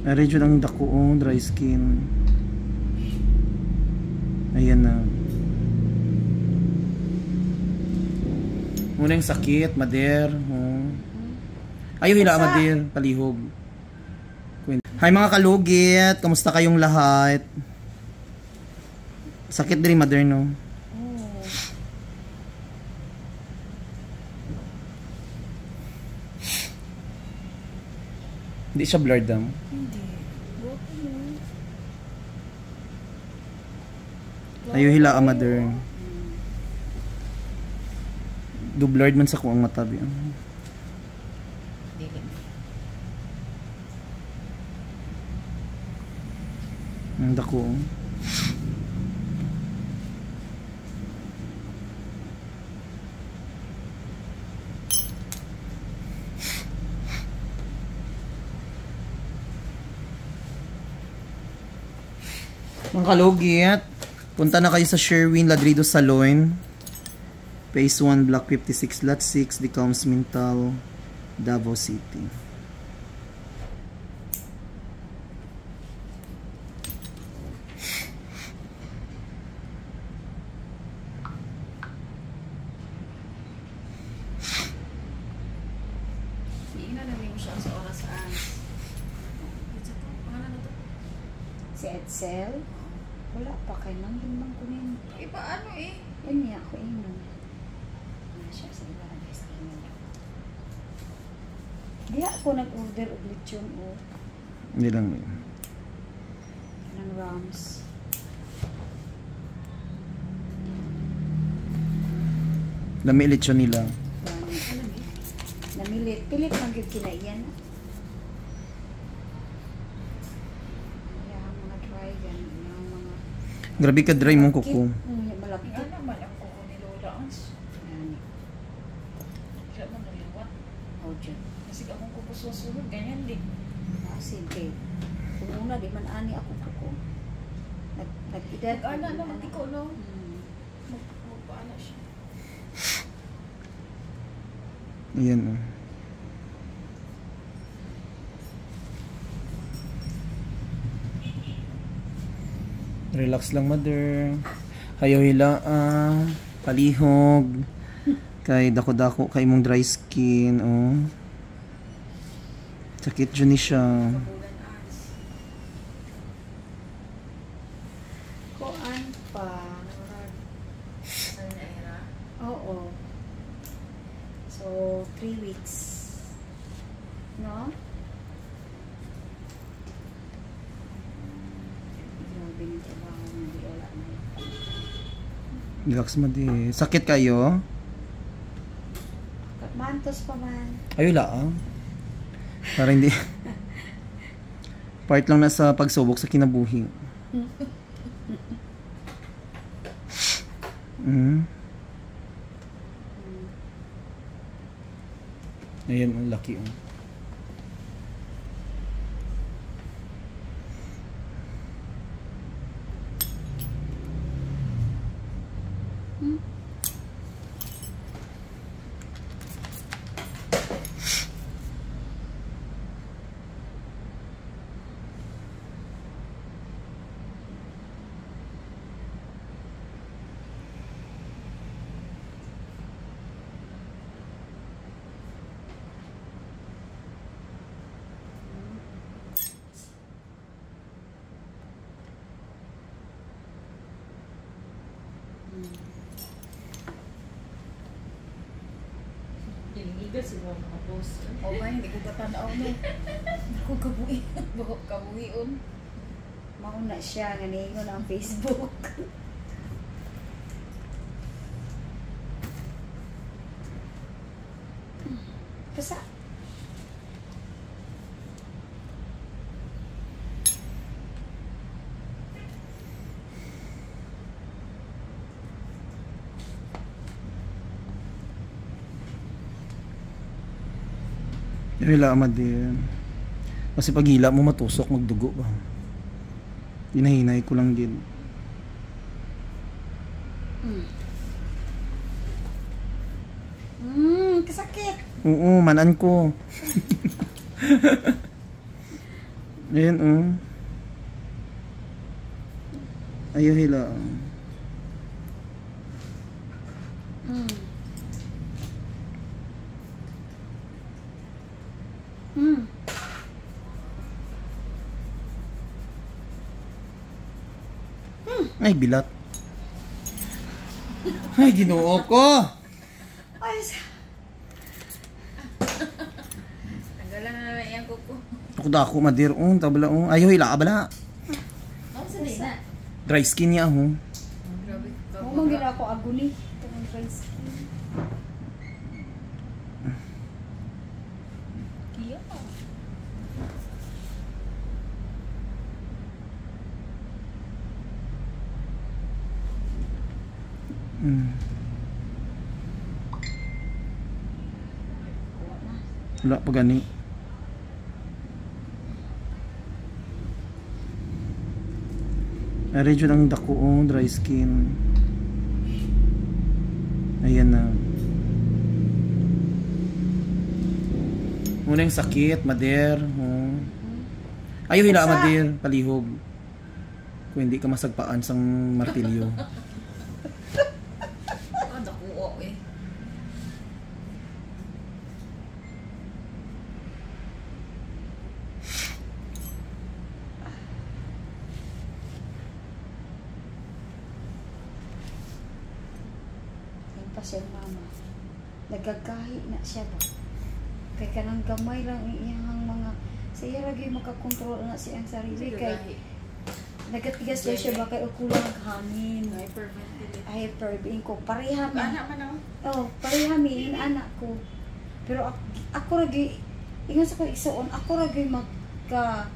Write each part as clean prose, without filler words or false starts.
Ari dyan ang dako, dry skin. Ayan na. Muna yung sakit, mader. Ayaw hila, mader. Palihog. Hi mga kalugit. Kamusta kayong lahat? Sakit din mader, no? Hindi siya blurred daw? Hindi. Ayaw hila, mader. Do blurred man sa kuang matabi. Ang dako. Mga kalugit, punta na kayo sa Sherwin Ladrido Salon. Phase 1, Block 56, Lot 6, Decoms Mintal, Davao City. Si Edsel? Wala pa kay nang himbang kunin. Eh, paano eh? Yan niya ako inom. Siya sa iba na guys. Di ako nag-order og lechon o. Hindi lang yun. Ng Rams. Lami lechon nila. Namilit. Pilit lang yung kinaiyan. Yung mga try yan. Yung mga... Grabe ka dry mong kuko. Malapit. Ano naman ang kuko ni Lola Ans? Yan. Siya mo naliwat. O dyan. Kasi akong kuko susunod, ganyan din. Sige. Kung una, di man ani ako kuko. Nag-edad. Nag-ana naman ikaw, no? Hmm. Magpaana siya. Ayan o. Relax lang, mother. Hayaw hila, palihog. Kay dako-dako kay mong dry skin, oh. Sakit dyan ni siya. Koan pa. Saan na era? Oo. So, 3 weeks. No? Grabe yung trabaho na di wala na. Relax, mother. Sakit kayo? Mantos pa man. Ayaw lang. Para hindi. Part lang na sa pagsubok sa kinabuhi. Ayan, ang laki. Diligigan siguro mga post. O ba, hindi ko katanaw na. Hindi ko kabuhion. Mauna siya, nganingon ang Facebook. Kasa? Hila, mother. Kasi pag hila mo matusok, magdugo ba? Hinahinay ko lang din. Kasakit. Oo, manan ko. Ayan, oh. Ayaw hila. Mm. Mm. Ay, bilat. Ay, ginoo ko. Ay, Tanggalan na naman yung kuko. Ako dako, madir. Tabla, ayaw hila ka bala. Ano sa din na? Dry skin niya, oh. Grabe. mo gila ako aguni. Ito ang friends. Iya. Wala pa gani. Ari dyan ang dako, dry skin. Ayan na. Muna yung sakit, mader. Ayaw hila mader, palihog. Kung hindi ka masagpaan sang martilyo. Nakuha eh. Pa siya mama. Nagagahi na siya ba? Kay kanang gamay lang iyang mga sa iya lagi makakontrol na siyang sarili kay nagatigas daw siya ba kay kulang hangin. Hyperventilate ko pareha mi. Anak man ako. Oh, pareha mi anak ko. Pero ako lagi ingon sa ko igsoon ako lagi magka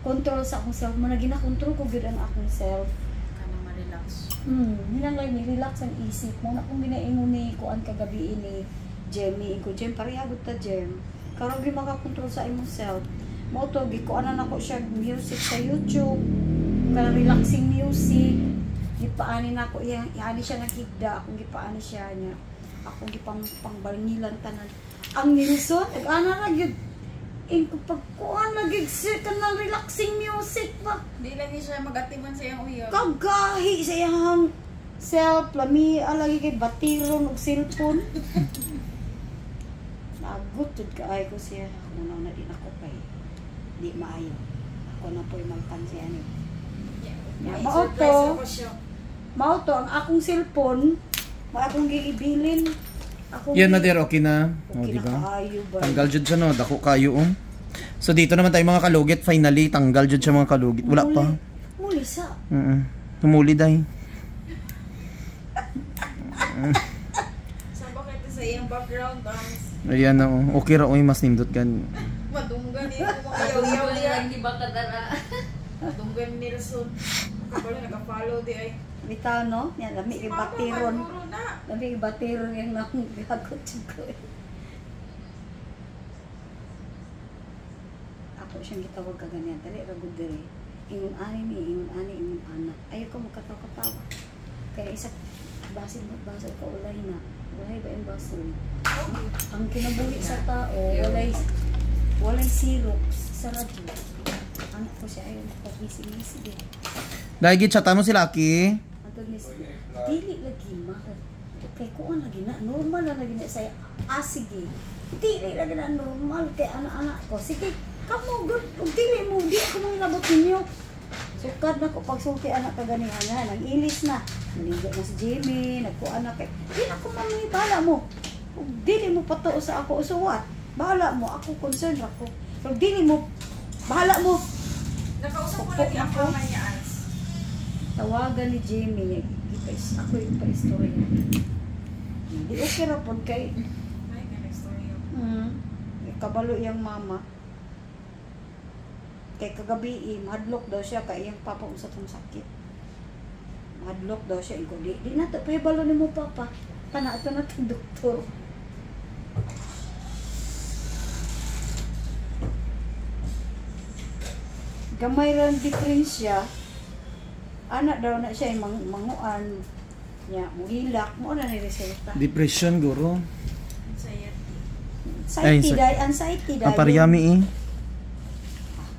control sa akong self. Man gina-control ko gyud ang akong self. Kanang ma-relax. Hinangay ni relax ang isip mo na kung ginaingon ni kuan kagabi ni Jemmy ko Jem pareha gud ta Jem karon gi makakontrol sa imong self mo to gi kuan na ko siya music sa YouTube kana relaxing music gipaani na ko iya ani siya nakigda akong gipaani siya niya akong pangbalngilan tanan ang Nilson ana ra gyud pagkuan lagi siya kanang relaxing music ba Di lagi siya mag-atiman sa iyang uyo. kagahi sa iyang self lami alagi kay batiron og cellphone nagut jud kaay ko siya kuno na din ako kay di maayo ako na po'y magpansi ani mao to ang akong cellphone mo akong giibilin ako Yan mader, okay na. okay Diba? kaayo ba Tanggal jud siya, no? Dako kayo, So dito naman tayo mga kalugit. Finally, tanggal jud siya mga kalugit. Wala pa. muli sa Tumuli dahi. Sa bakit sa iyang background dance? Ayan na, okay ra, mas nindot gan. Madunggan niya mga yaw-yaw niya. Di ba kadara? Madunggan ni Rason. Kapala naka-follow di ay. bitaw no yan lami kay batiron Puro na. lami kay batiron yang nang gagot jud ko ako siyang gitawag ka ganyan dali ra gud diri ingon ani ingon anak ayo ko magkatawa kaya isa basin ka ulay na ulay ba yung basin ang kinabuhi sa tao walay syrups sa radyo anak ko siya ayon ko busy Dahil gitsata mo si Lucky. dili lagi mahal kay kuan lagi na normal na lagi na saya sige dili lagi na normal kay anak-anak ko sige kamo good ug dili mo di ako mo labot ninyo sukad na ko pagsulti anak ka gani nga nang ilis na naligo na si Jimmy nagkuan na kay di na ko mamay bala mo ug dili mo patuo sa ako so what bahala mo ako concerned ako ug dili mo bahala mo Nakausap ko lagi ang pama niya as. tawagan ni Jimmy ako yung pa-story hindi okay ra pod kay Ay, ka story yun. kabalo yung mama kay kagabi mahadlok daw siya kay iyang papa usat ng sakit mahadlok daw siya iko di na to pahibalo ni mo papa kana ato na tong doktor gamay ran diferensya anak daw na siya manguan niya muhilak mo na ni resulta Depression, guro. Anxiety. anxiety dai Ang pariyami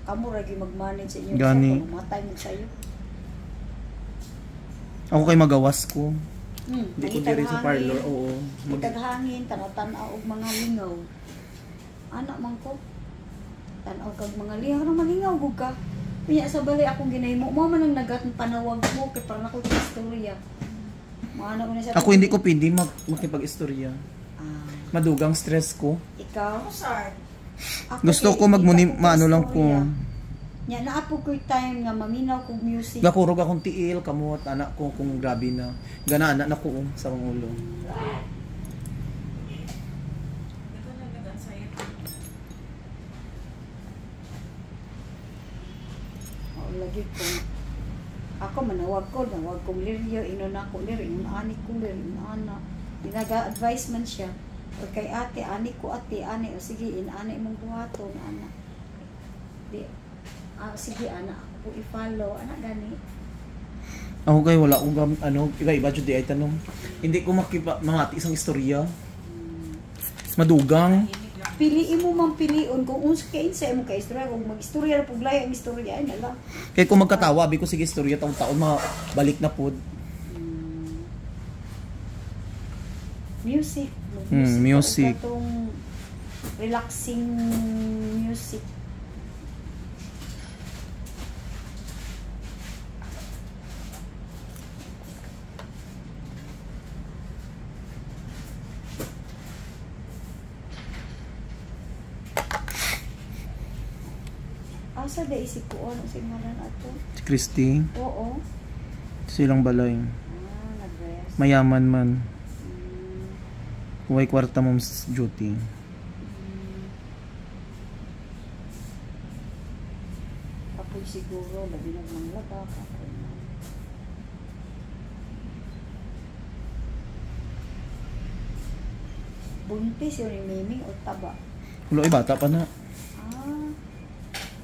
Kamu ra gyud mag-manage sa inyong Gani. cellphone, matay mo sayo. Ako kay magawas ko. Hindi ko mangitag diri sa hangin. parlor. Oo. Itag hangin, tanaw-tanaw og mga lingaw. Anak man ko. Tanaw kag mga lingaw, ano malingaw gud ka. Pinya sa balay akong ginahimo, mo man ang nagat panawag mo kay para nako istorya. Maana ko na siya. Ako hindi ko pindi makipag-istorya. Ah, Madugang stress ko. ikaw? Sir. Ako Gusto kay- ko magmuni hindi ka maano lang istorya. ko. Nya naapo ko'y time nga maminaw kog music. Gakurog akong tiil, kamot, anak ko kung grabe na. Gana anak na ko sa mga ulo. Ito na nagan sa'yo. Oh, lagi ko. Ako manawag kong liryo, inon ako liryo, inon anik ko liryo, inon ana. Dinaga-advise man siya. Pag kay ate, anik ko ate, ani, o sige, inani mong buhaton, ana. Di, sige, ana, ako po i-follow, ana gani. Ako kay wala akong iba jud di ay tanong. Hindi ko mamati isang istorya. Madugang. Piliin mo mang pilion kung unsa kay sa imo kay istorya, kung mag-istorya ra puglay ang istorya ay nala. Kaya kung magkatawa, abi ko sige istorya taon-taon balik na pod. Music. Music. Katong relaxing music. Asa da isip ko ano sa ngalan ato? Si Christy, Oo. silang balay. Nag-rest. Mayaman man. Mm, Huwag kwarta mom's duty. Apoy siguro, labi na ng labak. Apoy na. Buntis yun yung miming o taba? Hulo ay bata pa na. Ah,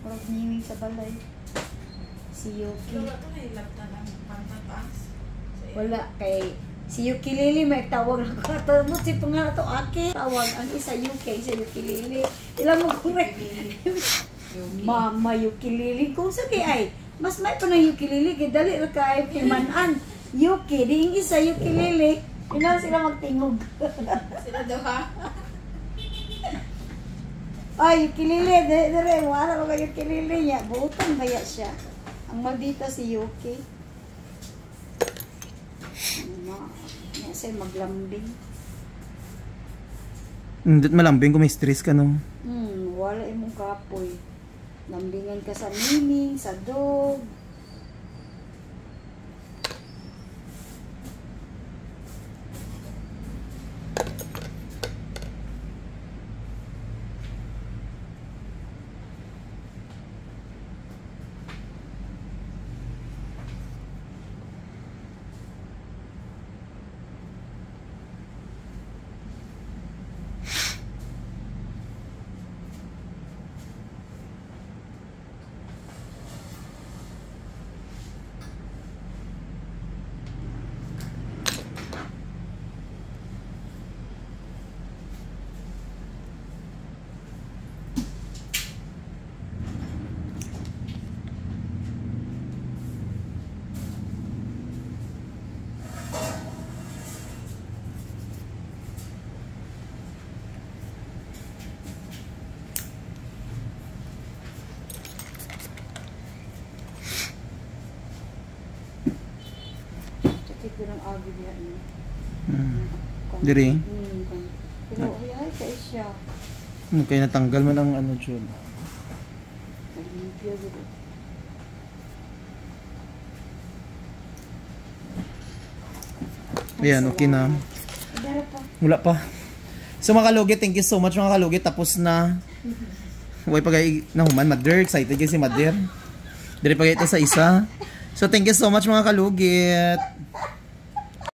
parang miming sa balay. Si Yuki. Wala ito na ilapta ng pantataas. Wala, kay si Yuki Lili may tawag na katamot si pangalan to Aki. Tawag ang isa Yuki, isa Yuki Lili. Ilang mo correct. Mama Yuki Lili. Kung sa kay ay, mas may pa ng Yuki Lili, kay dali na kay pimanan. Yuki, di yung isa Yuki Lili. Ilan sila magtingog. Sila daw ha? Ay, Yuki Lili, dire, wala ko kay Yuki Lili niya. Buutan baya siya. Ang maldita si Yuki. Niya siya maglambing. Hindi malambing kung may stress ka no. Wala imong kapoy. Lambingan ka sa miming, sa dog. Sakit ko ng agi niya. Diri. Pero ay kay siya. Kaya natanggal man ang ano jud. Limpyo dito. Ayan, okay na. Dara pa. Wala pa. So mga kalugit, thank you so much mga kalugit. Tapos na. Huwag pa kayo nahuman. Mother, excited kayo si Mother. Dari pa kayo ito sa isa. So thank you so much mga kalugit.